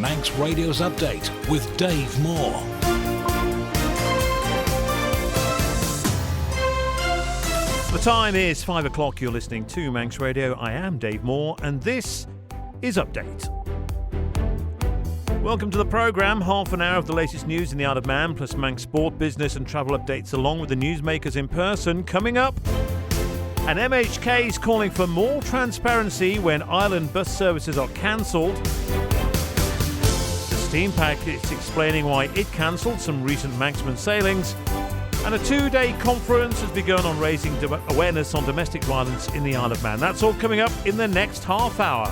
Manx Radio's Update with Dave Moore. The time is 5 o'clock. You're listening to Manx Radio. I am Dave Moore, and this is Update. Welcome to the programme. Half an hour of the latest news in the Isle of Man, plus Manx sport, business and travel updates along with the newsmakers in person. Coming up, and MHK is calling for more transparency when island bus services are cancelled. The Steam Pack is explaining why it cancelled some recent Manxman sailings. And a 2-day conference has begun on raising awareness on domestic violence in the Isle of Man. That's all coming up in the next half hour.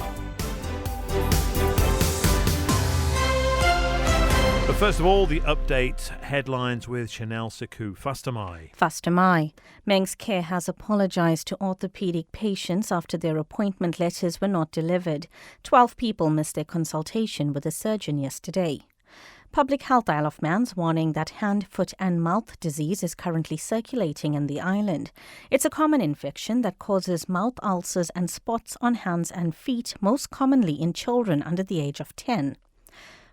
But first of all, the update headlines with Chanel Saku. Fastamai. MHK has apologised to orthopaedic patients after their appointment letters were not delivered. 12 people missed their consultation with a surgeon yesterday. Public Health Isle of Man's warning that hand, foot and mouth disease is currently circulating in the island. It's a common infection that causes mouth ulcers and spots on hands and feet, most commonly in children under the age of 10.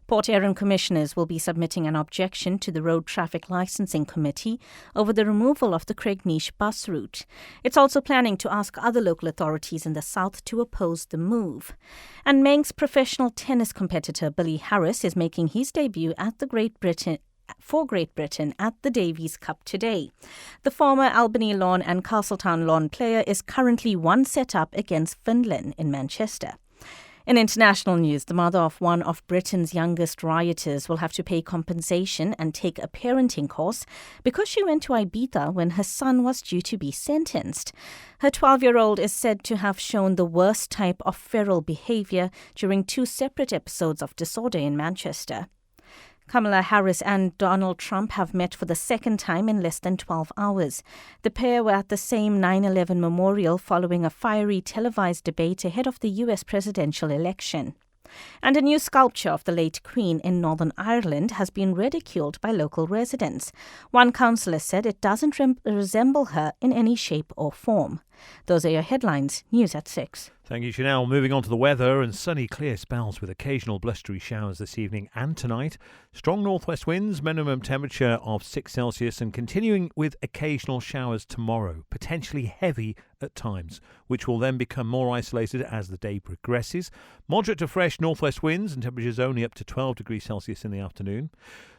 Port Erin commissioners will be submitting an objection to the Road Traffic Licensing Committee over the removal of the Craignish bus route. It's also planning to ask other local authorities in the south to oppose the move. And Manx professional tennis competitor Billy Harris is making his debut at Great Britain at the Davis Cup today. The former Albany Lawn and Castletown Lawn player is currently one set up against Finland in Manchester. In international news, the mother of one of Britain's youngest rioters will have to pay compensation and take a parenting course because she went to Ibiza when her son was due to be sentenced. Her 12-year-old is said to have shown the worst type of feral behaviour during 2 separate episodes of disorder in Manchester. Kamala Harris and Donald Trump have met for the second time in less than 12 hours. The pair were at the same 9/11 memorial following a fiery televised debate ahead of the US presidential election. And a new sculpture of the late Queen in Northern Ireland has been ridiculed by local residents. One councillor said it doesn't resemble her in any shape or form. Those are your headlines. News at 6. Thank you, Chanel. Moving on to the weather, and sunny, clear spells with occasional blustery showers this evening and tonight. Strong northwest winds, minimum temperature of 6 Celsius, and continuing with occasional showers tomorrow, potentially heavy at times, which will then become more isolated as the day progresses. Moderate to fresh northwest winds and temperatures only up to 12 degrees Celsius in the afternoon.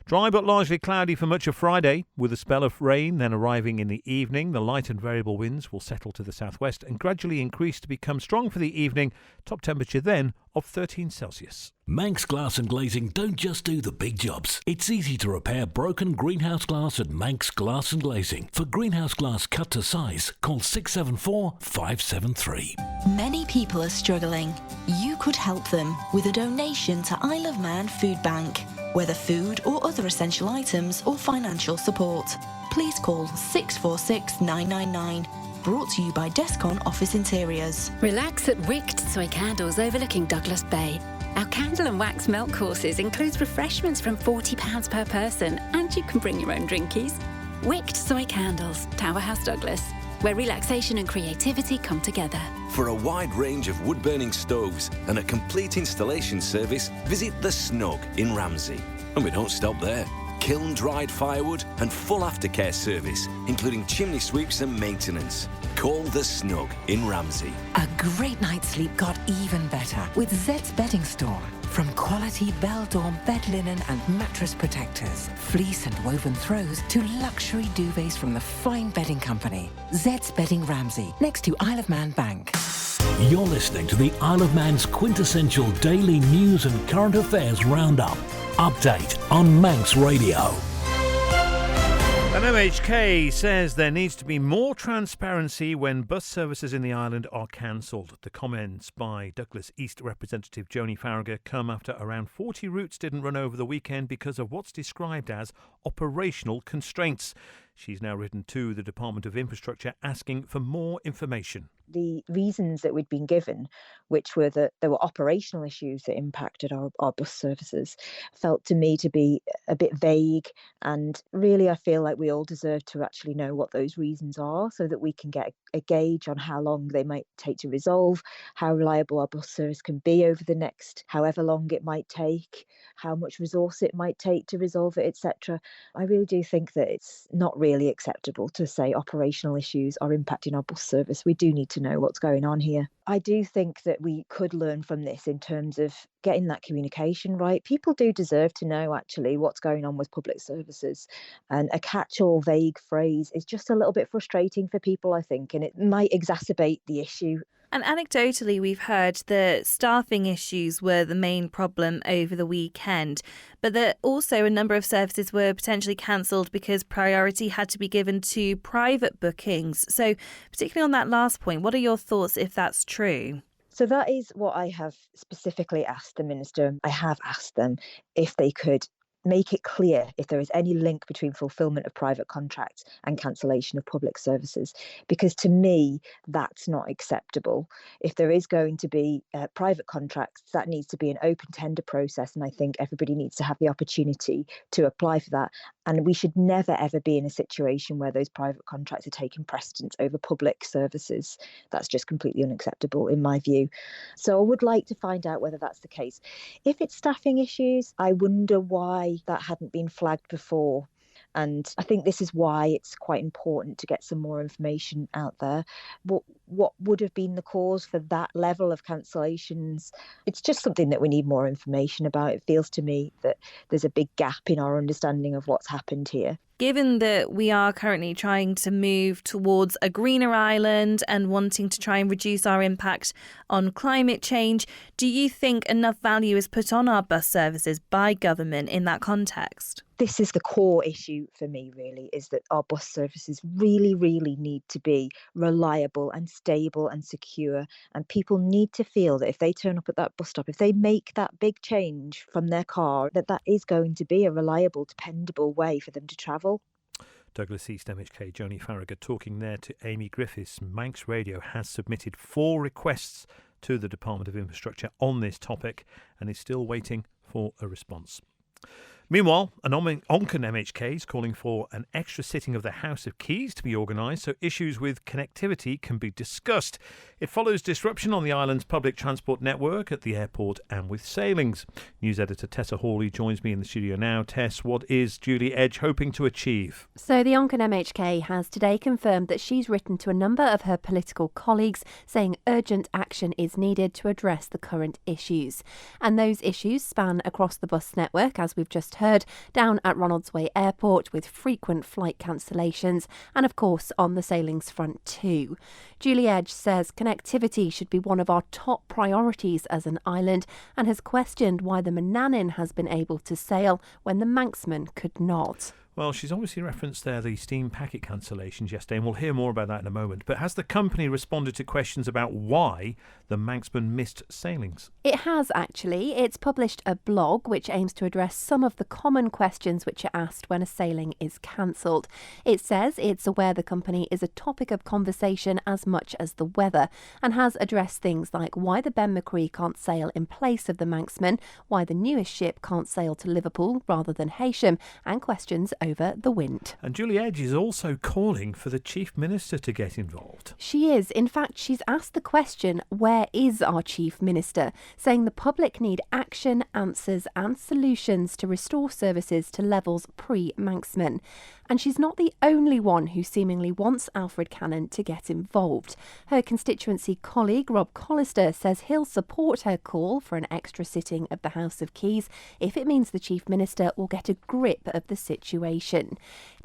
Dry but largely cloudy for much of Friday, with a spell of rain then arriving in the evening. The light and variable winds will settle to the southwest and gradually increase to become strong for the evening. Top temperature then of 13 Celsius. Manx Glass and Glazing don't just do the big jobs. It's easy to repair broken greenhouse glass at Manx Glass and Glazing. For greenhouse glass cut to size, call 674 573. Many people are struggling. You could help them with a donation to Isle of Man Food Bank. Whether food or other essential items or financial support. Please call 646 999. Brought to you by Descon Office Interiors. Relax at Wicked Soy Candles overlooking Douglas Bay. Our candle and wax melt courses includes refreshments from £40 per person, and you can bring your own drinkies. Wicked Soy Candles, Tower House Douglas, where relaxation and creativity come together. For a wide range of wood-burning stoves and a complete installation service, visit The Snug in Ramsey. And we don't stop there. Kiln-dried firewood and full aftercare service, including chimney sweeps and maintenance. Call The Snug in Ramsey. A great night's sleep got even better with Zed's Bedding Store. From quality Beldorm bed linen and mattress protectors, fleece and woven throws to luxury duvets from the fine bedding company. Zed's Bedding Ramsey, next to Isle of Man Bank. You're listening to the Isle of Man's quintessential daily news and current affairs roundup. Update on Manx Radio. And MHK says there needs to be more transparency when bus services in the island are cancelled. The comments by Douglas East Representative Joni Farragher come after around 40 routes didn't run over the weekend because of what's described as operational constraints. She's now written to the Department of Infrastructure asking for more information. The reasons that we'd been given, which were that there were operational issues that impacted our bus services, felt to me to be a bit vague. And really, I feel like we all deserve to actually know what those reasons are so that we can get a gauge on how long they might take to resolve, how reliable our bus service can be over the next however long it might take, how much resource it might take to resolve it, etc. I really do think that it's not really acceptable to say operational issues are impacting our bus service. We do need to know what's going on here. I do think that we could learn from this in terms of getting that communication right. People do deserve to know actually what's going on with public services, and a catch-all vague phrase is just a little bit frustrating for people, I think, and it might exacerbate the issue. And anecdotally, we've heard that staffing issues were the main problem over the weekend, but that also a number of services were potentially cancelled because priority had to be given to private bookings. So particularly on that last point, what are your thoughts if that's true? So that is what I have specifically asked the Minister. I have asked them if they could make it clear if there is any link between fulfilment of private contracts and cancellation of public services, because to me that's not acceptable. If there is going to be private contracts, that needs to be an open tender process, and I think everybody needs to have the opportunity to apply for that. And we should never ever be in a situation where those private contracts are taking precedence over public services. That's just completely unacceptable in my view. So I would like to find out whether that's the case. If it's staffing issues, I wonder why that hadn't been flagged before. And I think this is why it's quite important to get some more information out there. What would have been the cause for that level of cancellations? It's just something that we need more information about. It feels to me that there's a big gap in our understanding of what's happened here. Given that we are currently trying to move towards a greener island and wanting to try and reduce our impact on climate change, do you think enough value is put on our bus services by government in that context? This is the core issue for me, really, is that our bus services really, really need to be reliable and stable and secure. And people need to feel that if they turn up at that bus stop, if they make that big change from their car, that is going to be a reliable, dependable way for them to travel. Douglas East MHK Joni Farragut talking there to Amy Griffiths. Manx Radio has submitted 4 requests to the Department of Infrastructure on this topic and is still waiting for a response. Meanwhile, an Onken MHK is calling for an extra sitting of the House of Keys to be organised so issues with connectivity can be discussed. It follows disruption on the island's public transport network at the airport and with sailings. News editor Tessa Hawley joins me in the studio now. Tess, what is Julie Edge hoping to achieve? So the Onken MHK has today confirmed that she's written to a number of her political colleagues saying urgent action is needed to address the current issues. And those issues span across the bus network, as we've just heard, down at Ronaldsway Airport with frequent flight cancellations and of course on the sailings front too. Julie Edge says connectivity should be one of our top priorities as an island and has questioned why the Manannan has been able to sail when the Manxman could not. Well, she's obviously referenced there the steam packet cancellations yesterday, and we'll hear more about that in a moment. But has the company responded to questions about why the Manxman missed sailings? It has, actually. It's published a blog which aims to address some of the common questions which are asked when a sailing is cancelled. It says it's aware the company is a topic of conversation as much as the weather, and has addressed things like why the Ben McCree can't sail in place of the Manxman, why the newest ship can't sail to Liverpool rather than Heysham, and questions over the wind. And Julie Edge is also calling for the Chief Minister to get involved. She is. In fact, she's asked the question, where is our Chief Minister? Saying the public need action, answers and solutions to restore services to levels pre-Manxman. And she's not the only one who seemingly wants Alfred Cannon to get involved. Her constituency colleague Rob Collister says he'll support her call for an extra sitting of the House of Keys if it means the Chief Minister will get a grip of the situation.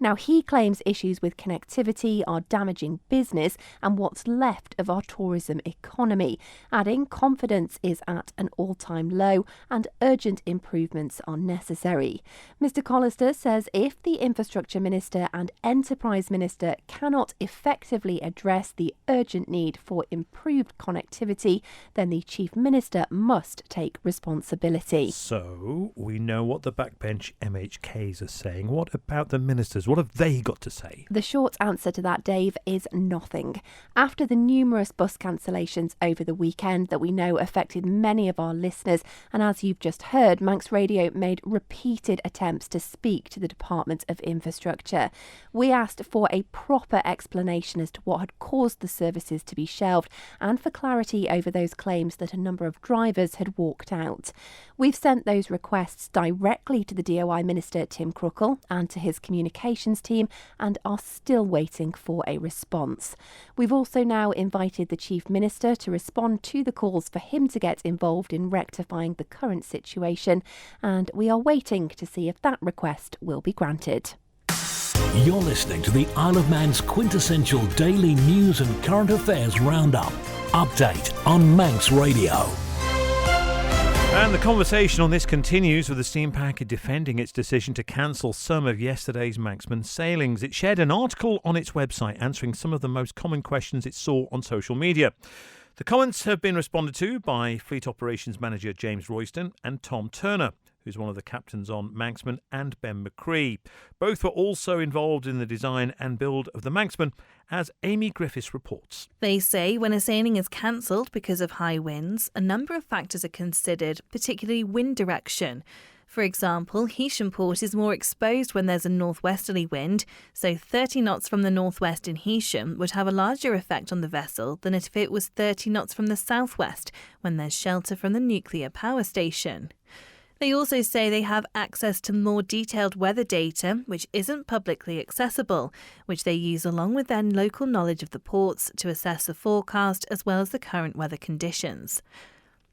Now, he claims issues with connectivity are damaging business and what's left of our tourism economy, adding confidence is at an all-time low and urgent improvements are necessary. Mr Collister says if the Infrastructure Minister and Enterprise Minister cannot effectively address the urgent need for improved connectivity, then the Chief Minister must take responsibility. So, we know what the backbench MHKs are saying. What about the ministers? What have they got to say? The short answer to that, Dave, is nothing. After the numerous bus cancellations over the weekend that we know affected many of our listeners, and as you've just heard, Manx Radio made repeated attempts to speak to the Department of Infrastructure. We asked for a proper explanation as to what had caused the services to be shelved and for clarity over those claims that a number of drivers had walked out. We've sent those requests directly to the DOI Minister Tim Crookall and to his communications team and are still waiting for a response. We've also now invited the Chief Minister to respond to the calls for him to get involved in rectifying the current situation, and we are waiting to see if that request will be granted. You're listening to the Isle of Man's quintessential daily news and current affairs roundup. Update on Manx Radio. And the conversation on this continues with the steam packet defending its decision to cancel some of yesterday's Manxman sailings. It shared an article on its website answering some of the most common questions it saw on social media. The comments have been responded to by Fleet Operations Manager James Royston and Tom Turner, who's one of the captains on Manxman, and Ben McCree. Both were also involved in the design and build of the Manxman, as Amy Griffiths reports. They say when a sailing is cancelled because of high winds, a number of factors are considered, particularly wind direction. For example, Heysham Port is more exposed when there's a northwesterly wind, so 30 knots from the northwest in Heysham would have a larger effect on the vessel than if it was 30 knots from the southwest, when there's shelter from the nuclear power station. They also say they have access to more detailed weather data, which isn't publicly accessible, which they use along with their local knowledge of the ports to assess the forecast as well as the current weather conditions.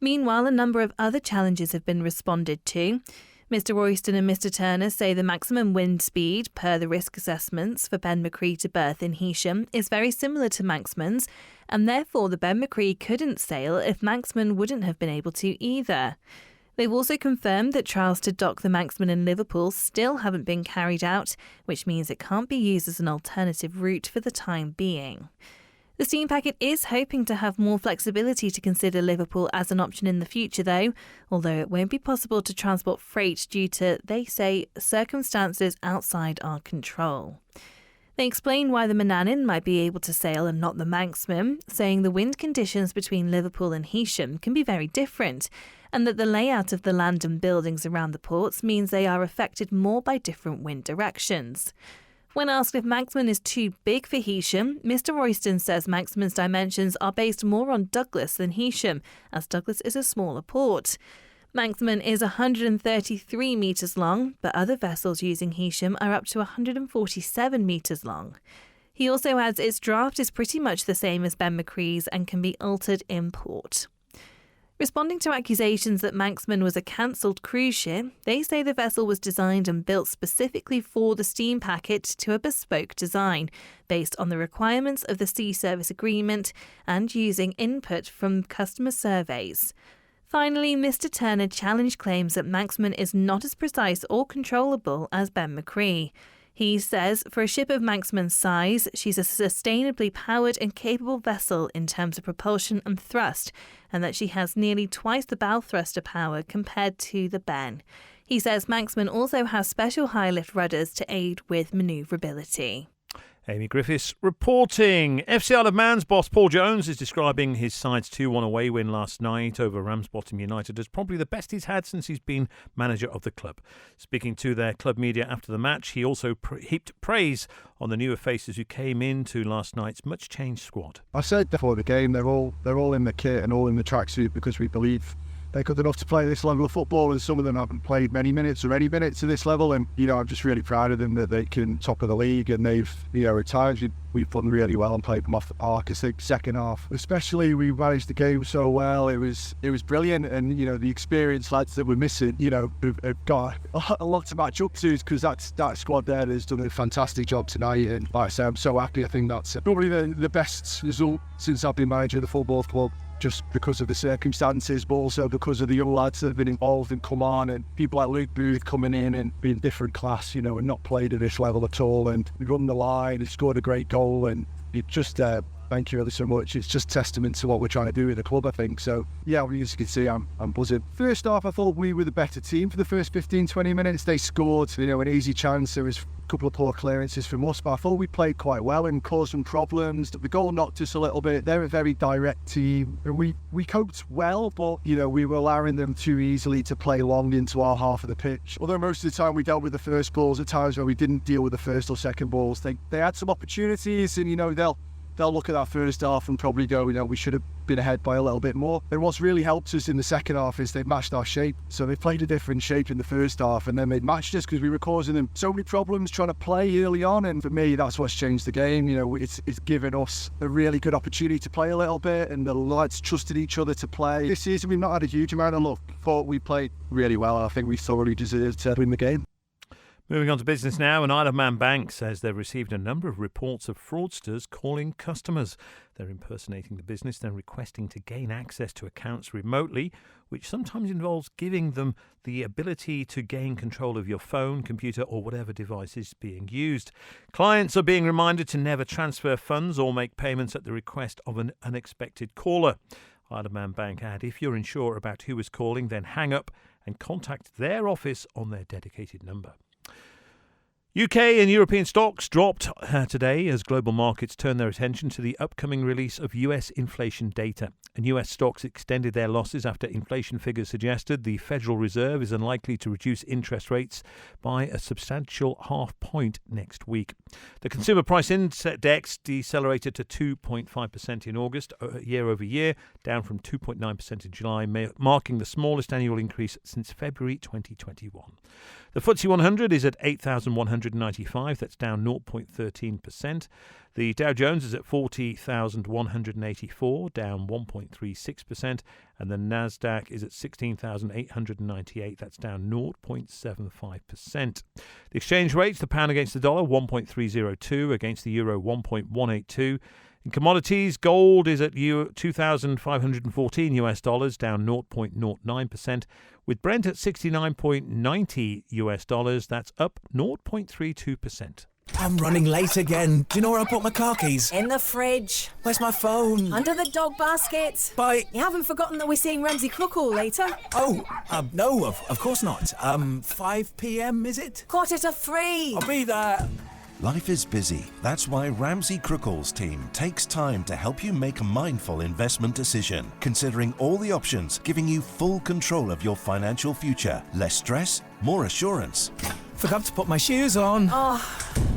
Meanwhile, a number of other challenges have been responded to. Mr Royston and Mr Turner say the maximum wind speed, per the risk assessments for Ben McCree to berth in Heysham, is very similar to Manxman's, and therefore the Ben McCree couldn't sail if Manxman wouldn't have been able to either. They've also confirmed that trials to dock the Manxman in Liverpool still haven't been carried out, which means it can't be used as an alternative route for the time being. The steam packet is hoping to have more flexibility to consider Liverpool as an option in the future though, although it won't be possible to transport freight due to, they say, circumstances outside our control. They explain why the Manannan might be able to sail and not the Manxman, saying the wind conditions between Liverpool and Heysham can be very different, and that the layout of the land and buildings around the ports means they are affected more by different wind directions. When asked if Manxman is too big for Heysham, Mr Royston says Manxman's dimensions are based more on Douglas than Heysham, as Douglas is a smaller port. Manxman is 133 metres long, but other vessels using Heysham are up to 147 metres long. He also adds its draft is pretty much the same as Ben McCree's and can be altered in port. Responding to accusations that Manxman was a cancelled cruise ship, they say the vessel was designed and built specifically for the steam packet to a bespoke design, based on the requirements of the Sea Service Agreement and using input from customer surveys. Finally, Mr Turner challenged claims that Manxman is not as precise or controllable as Ben McCree. He says for a ship of Manxman's size, she's a sustainably powered and capable vessel in terms of propulsion and thrust, and that she has nearly twice the bow thruster power compared to the Ben. He says Manxman also has special high-lift rudders to aid with manoeuvrability. Amy Griffiths reporting. FC Isle of Man's boss Paul Jones is describing his side's 2-1 away win last night over Ramsbottom United as probably the best he's had since he's been manager of the club. Speaking to their club media after the match, he also heaped praise on the newer faces who came into last night's much-changed squad. I said before the game, they're all in the kit and all in the tracksuit because we believe they're good enough to play this level of football, and some of them haven't played many minutes or any minutes to this level. And I'm just really proud of them that they can top of the league, and they've at times we've done really well and played them off the park. I think second half especially we managed the game so well. It was brilliant, and the experienced lads that we're missing have got a lot to match up to, because that squad there has done a fantastic job tonight. And like I say, I'm so happy. I think that's probably the best result since I've been manager of the football club, just because of the circumstances, but also because of the young lads that have been involved and come on, and people like Luke Booth coming in and being different class, and not played at this level at all, and we run the line, he scored a great goal, and it just Thank you ever so much. It's just testament to what we're trying to do with the club, I think. So, yeah, as you can see, I'm buzzing. First half, I thought we were the better team for the first 15, 20 minutes. They scored, an easy chance. There was a couple of poor clearances from us, but I thought we played quite well and caused some problems. The goal knocked us a little bit. They're a very direct team. We coped well, but, we were allowing them too easily to play long into our half of the pitch. Although most of the time we dealt with the first balls, at times where we didn't deal with the first or second balls, they had some opportunities, and, they'll look at that first half and probably go, we should have been ahead by a little bit more. And what's really helped us in the second half is they've matched our shape. So they played a different shape in the first half, and then they matched us because we were causing them so many problems trying to play early on. And for me, that's what's changed the game. It's given us a really good opportunity to play a little bit, and the lads trusted each other to play. This season, we've not had a huge amount of luck, but we played really well. I think we thoroughly deserved to win the game. Moving on to business now, an Isle of Man bank says they've received a number of reports of fraudsters calling customers. They're impersonating the business, then requesting to gain access to accounts remotely, which sometimes involves giving them the ability to gain control of your phone, computer or whatever device is being used. Clients are being reminded to never transfer funds or make payments at the request of an unexpected caller. Isle of Man bank add, if you're unsure about who is calling, then hang up and contact their office on their dedicated number. UK and European stocks dropped today as global markets turned their attention to the upcoming release of US inflation data. And US stocks extended their losses after inflation figures suggested the Federal Reserve is unlikely to reduce interest rates by a substantial half point next week. The Consumer Price Index decelerated to 2.5% in August, year over year, down from 2.9% in July, marking the smallest annual increase since February 2021. The FTSE 100 is at 8,195, that's down 0.13%. The Dow Jones is at 40,184, down 1.36%. And the Nasdaq is at 16,898, that's down 0.75%. The exchange rates, the pound against the dollar, 1.302, against the euro, 1.182. In commodities, gold is at $2,514 US dollars, down 0.09%, with Brent at $69.90 US dollars, that's up 0.32%. I'm running late again. Do you know where I put my car keys? In the fridge. Where's my phone? Under the dog basket. Bye. You haven't forgotten that we're seeing Ramsey Crookall later? Oh, no, of course not. 5 p.m, is it? 3:45. I'll be there. Life is busy. That's why Ramsey Crookall's team takes time to help you make a mindful investment decision, considering all the options, giving you full control of your financial future. Less stress, more assurance. Forgot to put my shoes on. Oh.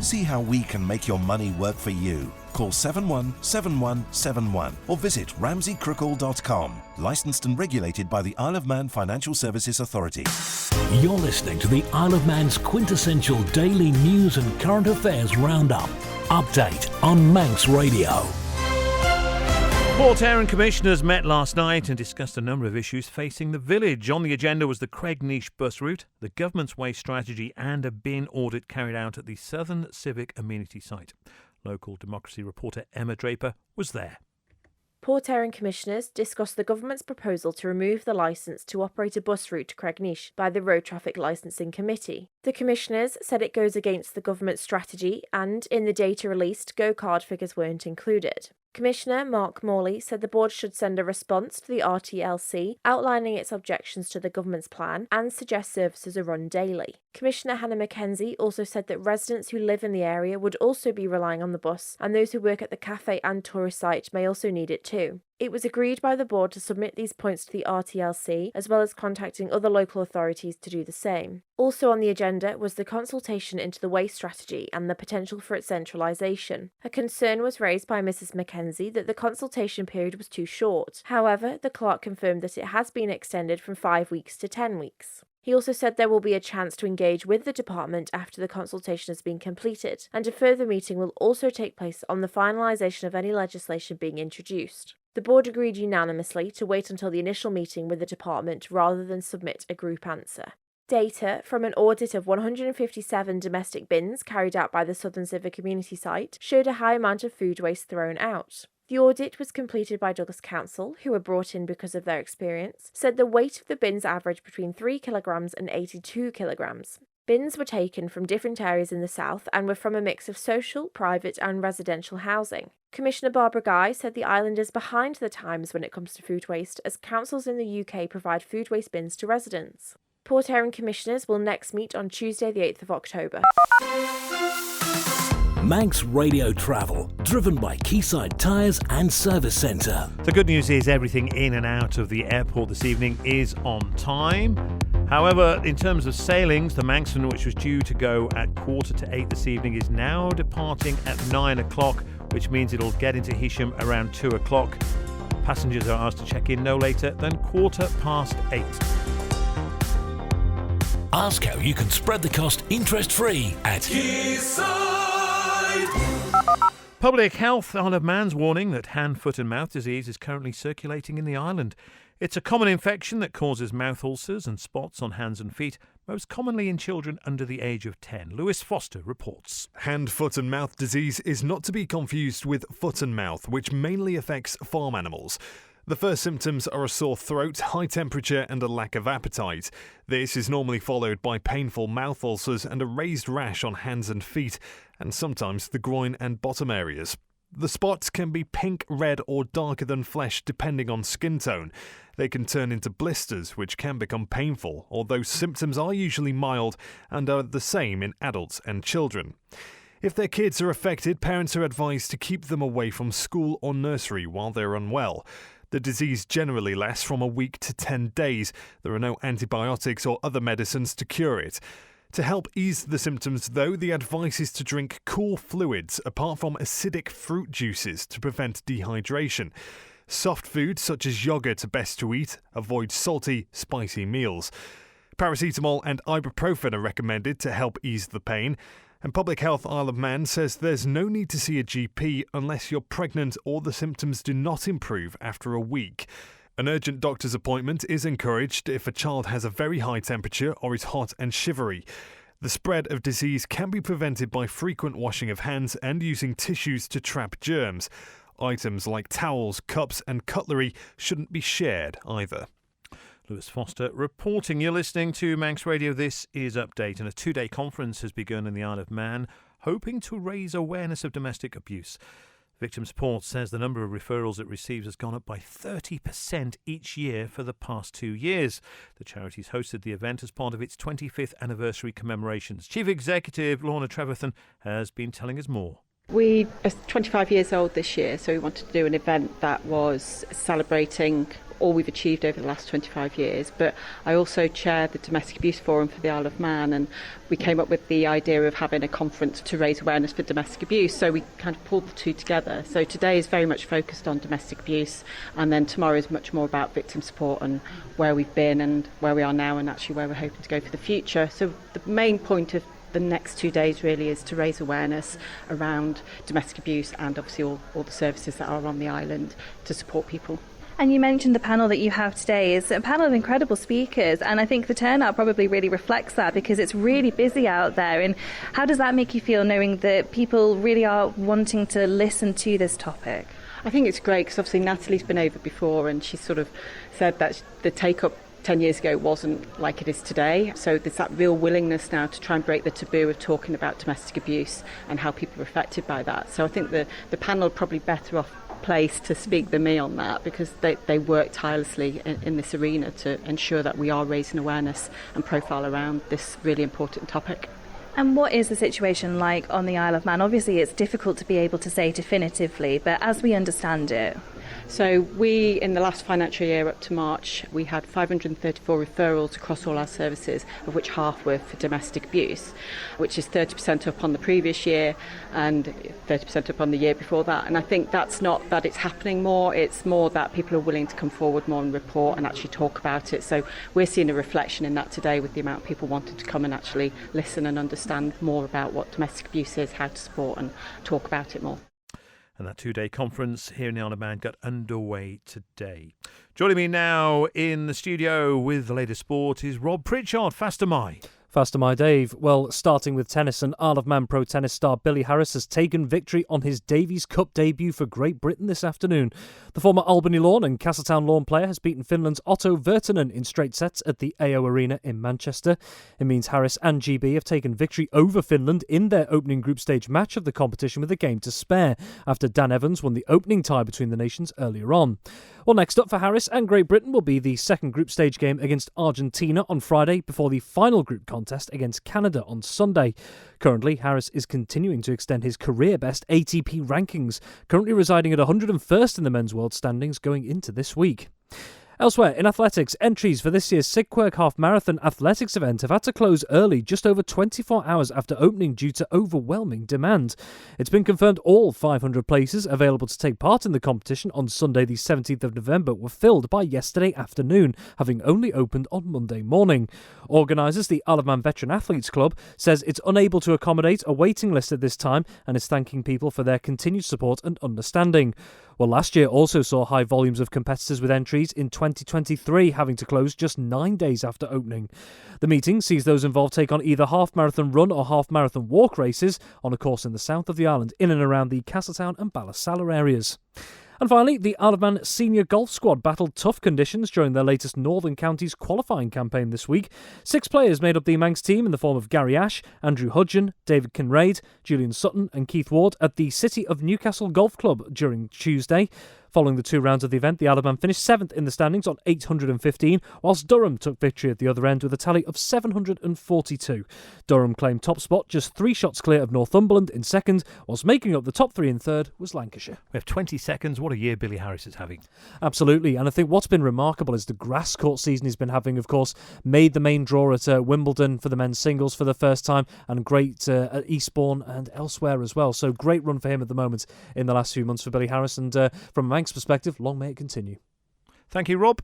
See how we can make your money work for you. Call 717171 or visit ramseycrookall.com. Licensed and regulated by the Isle of Man Financial Services Authority. You're listening to the Isle of Man's quintessential daily news and current affairs roundup. Update on Manx Radio. Port Erin's commissioners met last night and discussed a number of issues facing the village. On the agenda was the Cregnish bus route, the government's waste strategy and a bin audit carried out at the Southern Civic Amenity site. Local democracy reporter Emma Draper was there. Port Erin commissioners discussed the government's proposal to remove the licence to operate a bus route to Cregnish by the Road Traffic Licensing Committee. The commissioners said it goes against the government's strategy and, in the data released, go-card figures weren't included. Commissioner Mark Morley said the board should send a response to the RTLC outlining its objections to the government's plan and suggest services are run daily. Commissioner Hannah Mackenzie also said that residents who live in the area would also be relying on the bus, and those who work at the cafe and tourist site may also need it too. It was agreed by the board to submit these points to the RTLC, as well as contacting other local authorities to do the same. Also on the agenda was the consultation into the waste strategy and the potential for its centralisation. A concern was raised by Mrs Mackenzie that the consultation period was too short. However, the clerk confirmed that it has been extended from 5 weeks to 10 weeks. He also said there will be a chance to engage with the department after the consultation has been completed, and a further meeting will also take place on the finalisation of any legislation being introduced. The board agreed unanimously to wait until the initial meeting with the department rather than submit a group answer. Data from an audit of 157 domestic bins carried out by the Southern Civic Community site showed a high amount of food waste thrown out. The audit was completed by Douglas Council, who were brought in because of their experience, said the weight of the bins averaged between 3 kilograms and 82 kilograms. Bins were taken from different areas in the south and were from a mix of social, private and residential housing. Commissioner Barbara Guy said the island is behind the times when it comes to food waste, as councils in the UK provide food waste bins to residents. Port Erin Commissioners will next meet on Tuesday the 8th of October. Manx Radio Travel, driven by Quayside Tyres and Service Centre. The good news is everything in and out of the airport this evening is on time. However, in terms of sailings, the Manxman, which was due to go at 7:45 this evening, is now departing at 9 o'clock, which means it'll get into Heysham around 2 o'clock. Passengers are asked to check in no later than 8:15. Ask how you can spread the cost interest-free at Public Health Isle of Man's warning that hand, foot and mouth disease is currently circulating in the island. It's a common infection that causes mouth ulcers and spots on hands and feet, most commonly in children under the age of 10. Lewis Foster reports. Hand, foot and mouth disease is not to be confused with foot and mouth, which mainly affects farm animals. The first symptoms are a sore throat, high temperature and a lack of appetite. This is normally followed by painful mouth ulcers and a raised rash on hands and feet, and sometimes the groin and bottom areas. The spots can be pink, red or darker than flesh depending on skin tone. They can turn into blisters, which can become painful, although symptoms are usually mild and are the same in adults and children. If their kids are affected, parents are advised to keep them away from school or nursery while they're unwell. The disease generally lasts from a week to 10 days. There are no antibiotics or other medicines to cure it. To help ease the symptoms, though, the advice is to drink cool fluids apart from acidic fruit juices to prevent dehydration. Soft foods such as yogurt are best to eat. Avoid salty, spicy meals. Paracetamol and ibuprofen are recommended to help ease the pain. And Public Health Isle of Man says there's no need to see a GP unless you're pregnant or the symptoms do not improve after a week. An urgent doctor's appointment is encouraged if a child has a very high temperature or is hot and shivery. The spread of disease can be prevented by frequent washing of hands and using tissues to trap germs. Items like towels, cups and cutlery shouldn't be shared either. Lewis Foster reporting. You're listening to Manx Radio. This is Update, and a 2-day conference has begun in the Isle of Man, hoping to raise awareness of domestic abuse. Victim Support says the number of referrals it receives has gone up by 30% each year for the past 2 years. The charity's hosted the event as part of its 25th anniversary commemorations. Chief Executive Lorna Trevethan has been telling us more. We are 25 years old this year, so we wanted to do an event that was celebrating all we've achieved over the last 25 years. But I also chair the Domestic Abuse Forum for the Isle of Man, and we came up with the idea of having a conference to raise awareness for domestic abuse, so we kind of pulled the two together. So today is very much focused on domestic abuse, and then tomorrow is much more about victim support and where we've been and where we are now and actually where we're hoping to go for the future. So the main point of the next 2 days really is to raise awareness around domestic abuse and obviously all the services that are on the island to support people. And you mentioned the panel that you have today is a panel of incredible speakers, and I think the turnout probably really reflects that because it's really busy out there. And how does that make you feel, knowing that people really are wanting to listen to this topic? I think it's great because obviously Natalie's been over before and she sort of said that the take-up 10 years ago wasn't like it is today. So there's that real willingness now to try and break the taboo of talking about domestic abuse and how people are affected by that. So I think the panel are probably better off placed to speak than me on that, because they work tirelessly in this arena to ensure that we are raising awareness and profile around this really important topic. And what is the situation like on the Isle of Man? Obviously it's difficult to be able to say definitively, but as we understand it. So we, in the last financial year up to March, we had 534 referrals across all our services, of which half were for domestic abuse, which is 30% up on the previous year and 30% up on the year before that. And I think that's not that it's happening more, it's more that people are willing to come forward more and report and actually talk about it. So we're seeing a reflection in that today with the amount of people wanting to come and actually listen and understand more about what domestic abuse is, how to support and talk about it more. And that 2-day conference here in the Isle of Man got underway today. Joining me now in the studio with the latest sport is Rob Pritchard. Faster Mai. Faster My Dave. Well, starting with tennis, and Isle of Man pro tennis star Billy Harris has taken victory on his Davis Cup debut for Great Britain this afternoon. The former Albany Lawn and Castletown Lawn player has beaten Finland's Otto Virtanen in straight sets at the AO Arena in Manchester. It means Harris and GB have taken victory over Finland in their opening group stage match of the competition with a game to spare, after Dan Evans won the opening tie between the nations earlier on. Well, next up for Harris and Great Britain will be the second group stage game against Argentina on Friday before the final group contest against Canada on Sunday. Currently, Harris is continuing to extend his career-best ATP rankings, currently residing at 101st in the men's world standings going into this week. Elsewhere, in athletics, entries for this year's Sigquirk Half Marathon athletics event have had to close early just over 24 hours after opening due to overwhelming demand. It's been confirmed all 500 places available to take part in the competition on Sunday the 17th of November were filled by yesterday afternoon, having only opened on Monday morning. Organisers, the Isle of Man Veteran Athletes Club, says it's unable to accommodate a waiting list at this time and is thanking people for their continued support and understanding. Well, last year also saw high volumes of competitors with entries in 2023 having to close just 9 days after opening. The meeting sees those involved take on either half-marathon run or half-marathon walk races on a course in the south of the island, in and around the Castletown and Ballasalla areas. And finally, the Isle of Man senior golf squad battled tough conditions during their latest Northern Counties qualifying campaign this week. 6 players made up the Manx team in the form of Gary Ash, Andrew Hudgeon, David Kinraid, Julian Sutton and Keith Ward at the City of Newcastle Golf Club during Tuesday. Following the 2 rounds of the event, the Isle of Man finished 7th in the standings on 815, whilst Durham took victory at the other end with a tally of 742. Durham claimed top spot, just 3 shots clear of Northumberland in second, whilst making up the top 3 in third was Lancashire. We have 20 seconds. What a year Billy Harris is having. Absolutely, and I think what's been remarkable is the grass court season he's been having. Of course, made the main draw at Wimbledon for the men's singles for the first time, and great at Eastbourne and elsewhere as well. So great run for him at the moment in the last few months for Billy Harris, and from a Manx perspective, long may it continue. Thank you, Rob.